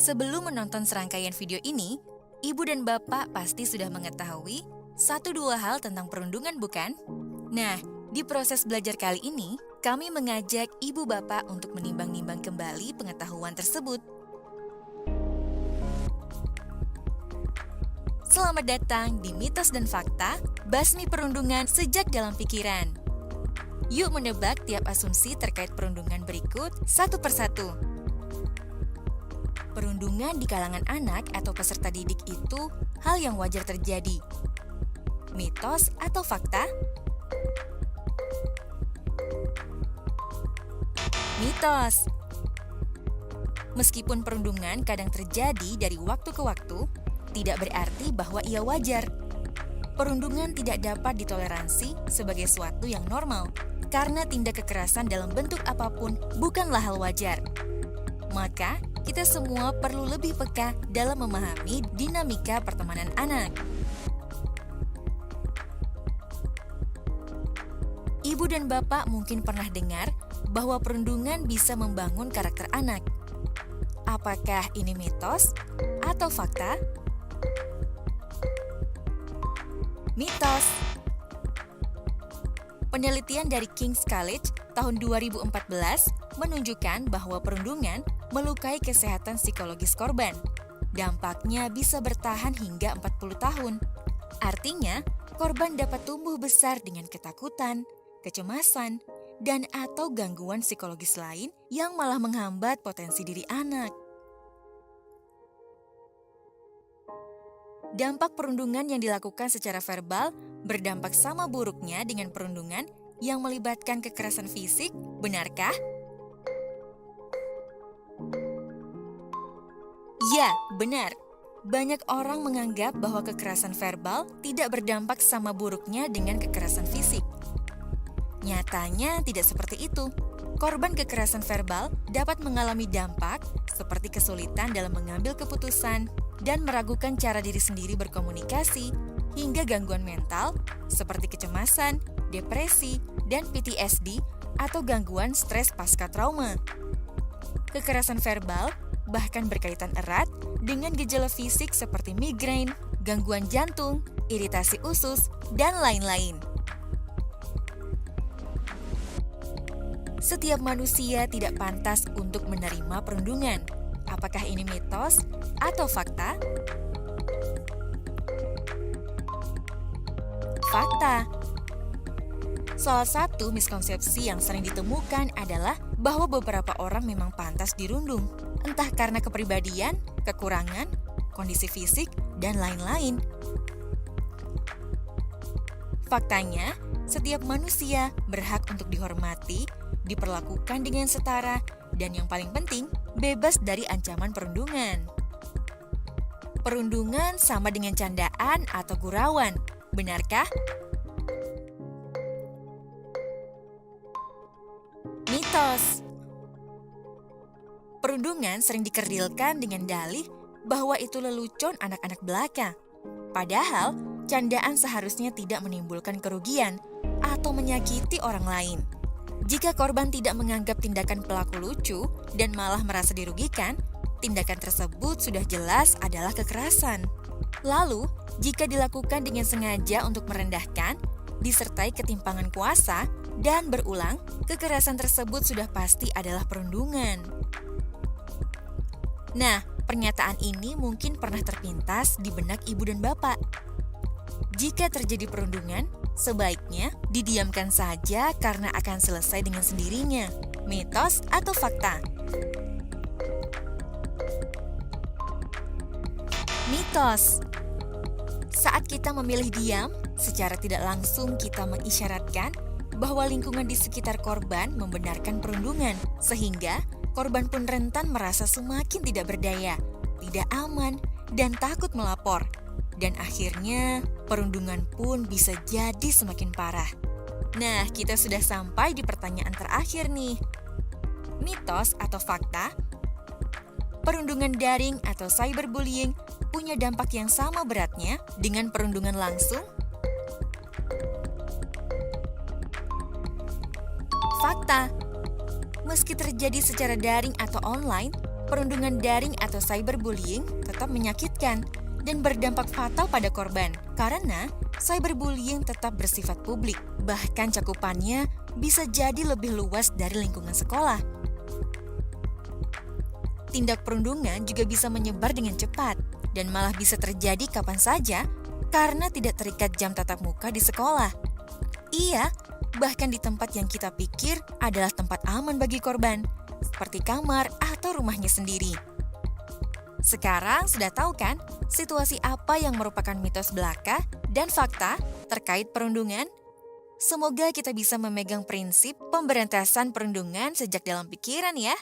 Sebelum menonton serangkaian video ini, ibu dan bapak pasti sudah mengetahui 1-2 hal tentang perundungan, bukan? Nah, di proses belajar kali ini, kami mengajak ibu bapak untuk menimbang-nimbang kembali pengetahuan tersebut. Selamat datang di Mitos dan Fakta, Basmi Perundungan Sejak Dalam Pikiran. Yuk menebak tiap asumsi terkait perundungan berikut satu persatu. Perundungan di kalangan anak atau peserta didik itu hal yang wajar terjadi. Mitos atau fakta? Mitos. Meskipun perundungan kadang terjadi dari waktu ke waktu, tidak berarti bahwa ia wajar. Perundungan tidak dapat ditoleransi sebagai suatu yang normal, karena tindak kekerasan dalam bentuk apapun bukanlah hal wajar. Maka, kita semua perlu lebih peka dalam memahami dinamika pertemanan anak. Ibu dan bapak mungkin pernah dengar bahwa perundungan bisa membangun karakter anak. Apakah ini mitos atau fakta? Mitos. Penelitian dari King's College tahun 2014 menunjukkan bahwa perundungan melukai kesehatan psikologis korban. Dampaknya bisa bertahan hingga 40 tahun. Artinya, korban dapat tumbuh besar dengan ketakutan, kecemasan, dan atau gangguan psikologis lain yang malah menghambat potensi diri anak. Dampak perundungan yang dilakukan secara verbal berdampak sama buruknya dengan perundungan yang melibatkan kekerasan fisik, benarkah? Ya, benar. Banyak orang menganggap bahwa kekerasan verbal tidak berdampak sama buruknya dengan kekerasan fisik. Nyatanya tidak seperti itu. Korban kekerasan verbal dapat mengalami dampak seperti kesulitan dalam mengambil keputusan dan meragukan cara diri sendiri berkomunikasi, hingga gangguan mental seperti kecemasan, depresi, dan PTSD atau gangguan stres pasca trauma. Kekerasan verbal bahkan berkaitan erat dengan gejala fisik seperti migrain, gangguan jantung, iritasi usus, dan lain-lain. Setiap manusia tidak pantas untuk menerima perundungan. Apakah ini mitos atau fakta? Fakta. Salah satu miskonsepsi yang sering ditemukan adalah bahwa beberapa orang memang pantas dirundung, entah karena kepribadian, kekurangan, kondisi fisik, dan lain-lain. Faktanya, setiap manusia berhak untuk dihormati, diperlakukan dengan setara, dan yang paling penting, bebas dari ancaman perundungan. Perundungan sama dengan candaan atau gurauan, benarkah? Mitos. Perundungan sering dikerdilkan dengan dalih bahwa itu lelucon anak-anak belaka. Padahal, candaan seharusnya tidak menimbulkan kerugian atau menyakiti orang lain. Jika korban tidak menganggap tindakan pelaku lucu dan malah merasa dirugikan, tindakan tersebut sudah jelas adalah kekerasan. Lalu, jika dilakukan dengan sengaja untuk merendahkan, disertai ketimpangan kuasa, dan berulang, kekerasan tersebut sudah pasti adalah perundungan. Nah, pernyataan ini mungkin pernah terpintas di benak ibu dan bapak. Jika terjadi perundungan, sebaiknya didiamkan saja karena akan selesai dengan sendirinya. Mitos atau fakta? Mitos. Saat kita memilih diam, secara tidak langsung kita mengisyaratkan bahwa lingkungan di sekitar korban membenarkan perundungan, sehingga korban pun rentan merasa semakin tidak berdaya, tidak aman, dan takut melapor. Dan akhirnya, perundungan pun bisa jadi semakin parah. Nah, kita sudah sampai di pertanyaan terakhir nih. Mitos atau fakta? Perundungan daring atau cyberbullying punya dampak yang sama beratnya dengan perundungan langsung? Fakta. Meski terjadi secara daring atau online, perundungan daring atau cyberbullying tetap menyakitkan dan berdampak fatal pada korban karena cyberbullying tetap bersifat publik, bahkan cakupannya bisa jadi lebih luas dari lingkungan sekolah. Tindak perundungan juga bisa menyebar dengan cepat dan malah bisa terjadi kapan saja karena tidak terikat jam tatap muka di sekolah. Iya, bahkan di tempat yang kita pikir adalah tempat aman bagi korban, seperti kamar atau rumahnya sendiri. Sekarang sudah tahu kan situasi apa yang merupakan mitos belaka dan fakta terkait perundungan? Semoga kita bisa memegang prinsip pemberantasan perundungan sejak dalam pikiran ya.